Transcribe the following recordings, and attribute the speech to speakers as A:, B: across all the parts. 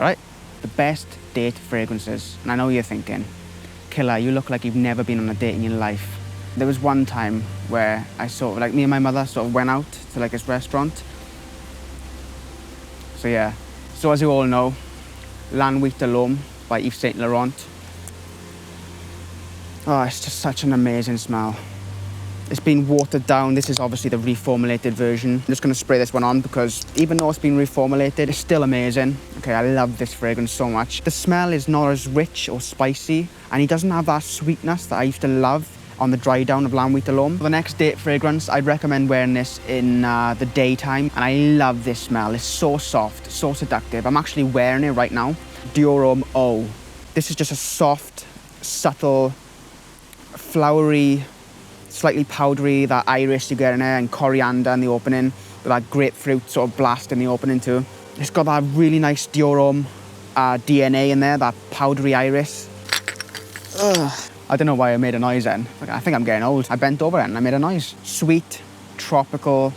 A: Alright, the best date fragrances. And I know you're thinking, Killa, you look like you've never been on a date in your life. There was one time where I sort of, like, me and my mother sort of went out to like this restaurant. So yeah, so as you all know, La Nuit de l'Homme by Yves Saint Laurent. Oh, it's just such an amazing smell. It's been watered down. This is obviously the reformulated version. I'm just going to spray this one on because even though it's been reformulated, it's still amazing. Okay, I love this fragrance so much. The smell is not as rich or spicy, and it doesn't have that sweetness that I used to love on the dry down of La Nuit de l'Homme. For the next date fragrance, I'd recommend wearing this in the daytime, and I love this smell. It's so soft, so seductive. I'm actually wearing it right now. Dior Homme Eau. This is just a soft, subtle, flowery, slightly powdery, that iris you get in there, and coriander in the opening, with that grapefruit sort of blast in the opening too. It's got that really nice Dior Homme DNA in there, that powdery iris. Ugh. I don't know why I made a noise then. I think I'm getting old. I bent over it and I made a noise. Sweet, tropical,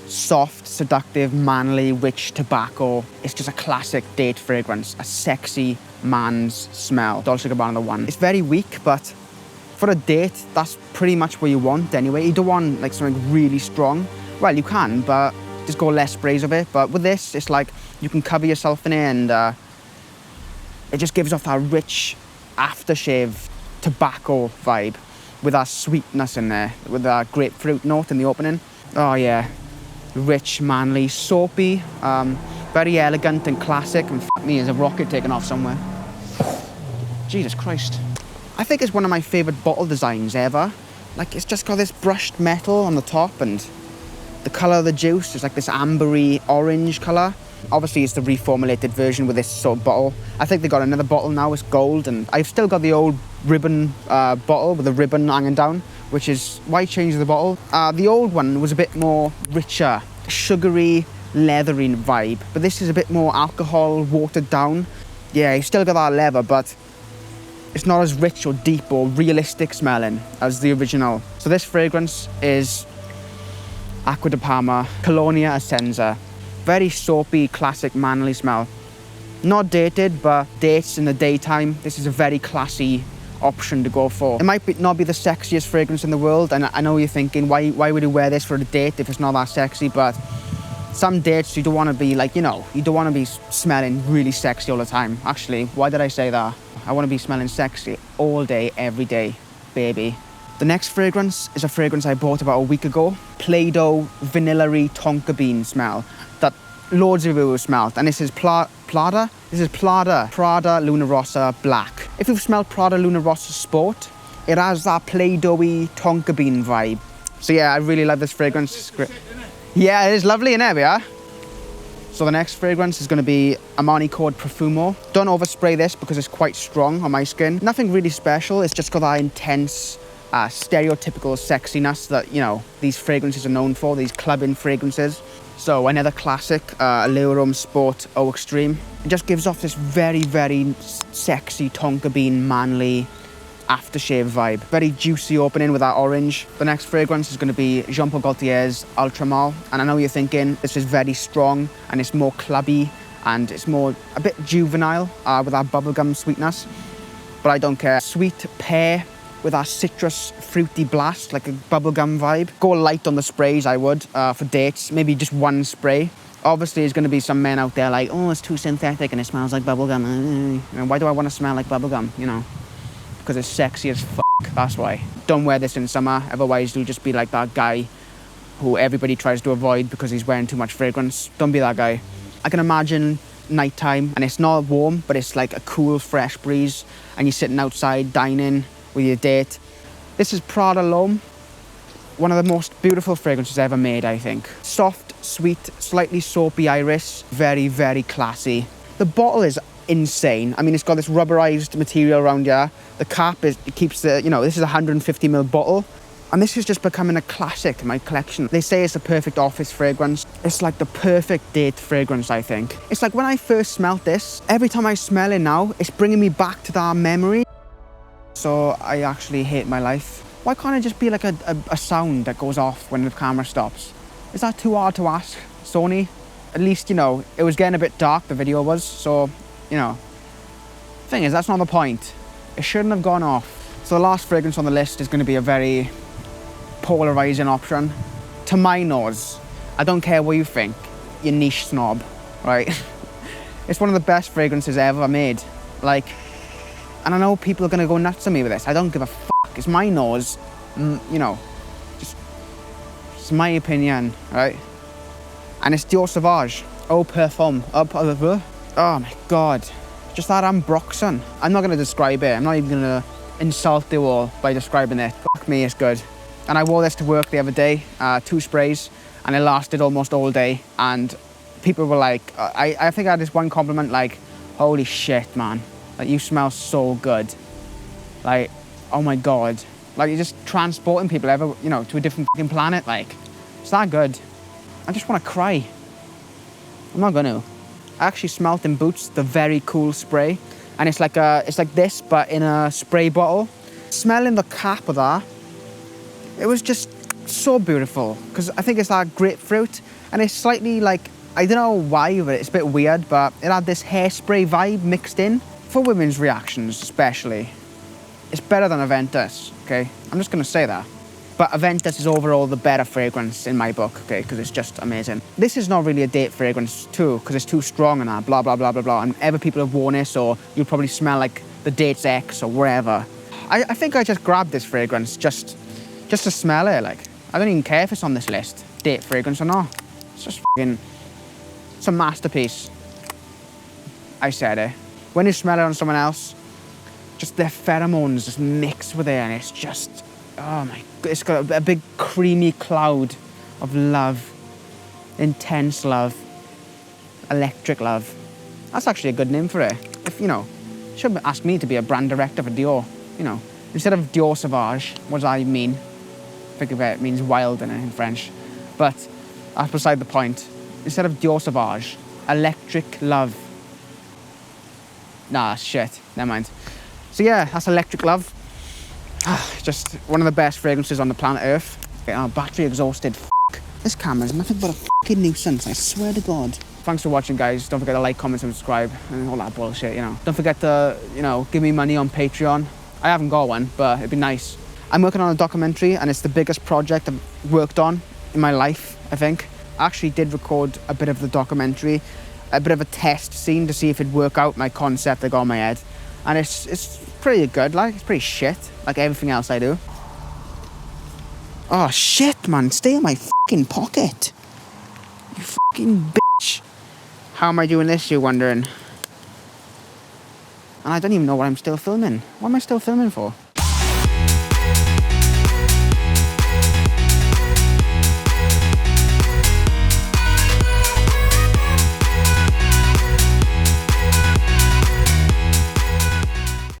A: soft, seductive, manly, rich tobacco. It's just a classic date fragrance, a sexy man's smell. Dolce & Gabbana the one. It's very weak, but for a date, that's pretty much what you want anyway. You don't want like something really strong. Well, you can, but just go less sprays of it. But with this, it's like you can cover yourself in it, and it just gives off that rich aftershave tobacco vibe with that sweetness in there, with that grapefruit note in the opening. Oh yeah, rich, manly, soapy, very elegant and classic. And f*** me, there's a rocket taking off somewhere. Jesus Christ. I think it's one of my favourite bottle designs ever. Like, it's just got this brushed metal on the top, and the colour of the juice is like this ambery orange colour. Obviously, it's the reformulated version with this sort of bottle. I think they got another bottle now, it's gold, and I've still got the old ribbon bottle with the ribbon hanging down, which is why I changed the bottle. The old one was a bit more richer, sugary, leathery vibe, but this is a bit more alcohol, watered down. Yeah, you still got that leather, but it's not as rich or deep or realistic smelling as the original. So this fragrance is Acqua di Parma, Colonia Essenza. Very soapy, classic, manly smell. Not dated, but dates in the daytime. This is a very classy option to go for. It might not be the sexiest fragrance in the world, and I know you're thinking, why would you wear this for a date if it's not that sexy? But some dates, you don't want to be like, you know, you don't want to be smelling really sexy all the time. Actually, why did I say that? I want to be smelling sexy all day, every day, baby. The next fragrance is a fragrance I bought about a week ago. Play-Doh vanilla-y tonka bean smell that loads of you have smelled. And this is Prada? This is Prada Luna Rossa Black. If you've smelled Prada Luna Rossa Sport, it has that Play-Doh-y tonka bean vibe. So yeah, I really love this fragrance. Yeah, it is lovely, and there we are. So the next fragrance is going to be Armani Code Profumo. Don't overspray this because it's quite strong on my skin. Nothing really special, it's just got that intense, stereotypical sexiness that, you know, these fragrances are known for, these clubbing fragrances. So another classic, Dior Homme Sport Eau Extreme. It just gives off this very, very sexy tonka bean, manly aftershave vibe. Very juicy opening with that orange. The next fragrance is going to be Jean Paul Gaultier's Ultramar. And I know you're thinking this is very strong and it's more clubby and it's more a bit juvenile with that bubblegum sweetness. But I don't care. Sweet pear with that citrus fruity blast, like a bubblegum vibe. Go light on the sprays, I would, for dates. Maybe just one spray. Obviously, there's going to be some men out there like, oh, it's too synthetic and it smells like bubblegum. And why do I want to smell like bubblegum, you know? Because it's sexy as fuck, that's why. Don't wear this in summer, otherwise you'll just be like that guy who everybody tries to avoid because he's wearing too much fragrance. Don't be that guy. I can imagine nighttime and it's not warm, but it's like a cool, fresh breeze and you're sitting outside dining with your date. This is Prada L'Homme, one of the most beautiful fragrances ever made, I think. Soft, sweet, slightly soapy iris, very, very classy. The bottle is insane. I mean, it's got this rubberized material around here. The cap keeps the, you know, this is a 150ml bottle. And this is just becoming a classic in my collection. They say it's the perfect office fragrance. It's like the perfect date fragrance, I think. It's like when I first smelled this, every time I smell it now, it's bringing me back to that memory. So I actually hate my life. Why can't it just be like a sound that goes off when the camera stops? Is that too hard to ask, Sony? at least, you know, it was getting a bit dark, the video was, so, you know. Thing is, that's not the point. It shouldn't have gone off. So the last fragrance on the list is going to be a very polarizing option. To my nose, I don't care what you think, you niche snob, right? It's one of the best fragrances ever made. Like, and I know people are going to go nuts on me with this. I don't give a fuck. It's my nose, you know, just, it's my opinion, right? And it's Dior Sauvage, Eau Parfum. Oh my God. Just that Ambroxan. I'm not going to describe it. I'm not even going to insult you all by describing it. Fuck me, it's good. And I wore this to work the other day, 2 sprays, and it lasted almost all day. And people were like, I think I had this one compliment like, holy shit, man. Like, you smell so good. Like, oh my God. Like, you're just transporting people you know, to a different fucking planet. Like, it's that good. I just want to cry. I'm not gonna. I actually smelt in Boots the Very Cool spray. And it's like this, but in a spray bottle. Smelling the cap of that, it was just so beautiful. Because I think it's that grapefruit. And it's slightly like, I don't know why, but it's a bit weird, but it had this hairspray vibe mixed in. For women's reactions, especially, it's better than Aventus, okay? I'm just gonna say that. But Aventus is overall the better fragrance in my book, okay? Because it's just amazing. This is not really a date fragrance too, because it's too strong and that, blah, blah, blah, blah, blah. And ever people have worn this, or you'll probably smell like the date's ex or wherever. I think I just grabbed this fragrance just to smell it, like. I don't even care if it's on this list, date fragrance or not. It's just fucking, it's a masterpiece. I said it. When you smell it on someone else, just their pheromones just mix with it, and it's just, oh my, it's got a big creamy cloud of love, intense love, electric love. That's actually a good name for it. If, you know, you should ask me to be a brand director for Dior, you know. Instead of Dior Sauvage, what does that mean? Think of it, it means wild in French. But that's beside the point. Instead of Dior Sauvage, electric love. Nah, shit, never mind. So yeah, that's Electric Love. Just one of the best fragrances on the planet Earth. Okay, our battery exhausted, This camera's nothing but a fucking nuisance, I swear to God. Thanks for watching, guys. Don't forget to like, comment, and subscribe, and all that bullshit, you know. Don't forget to, you know, give me money on Patreon. I haven't got one, but it'd be nice. I'm working on a documentary, and it's the biggest project I've worked on in my life, I think. I actually did record a bit of the documentary, a bit of a test scene to see if it'd work out my concept I got in my head. And it's pretty good, like, it's pretty shit, like everything else I do. Oh shit, man, stay in my fucking pocket. You fucking bitch. How am I doing this, you're wondering? And I don't even know what I'm still filming. What am I still filming for?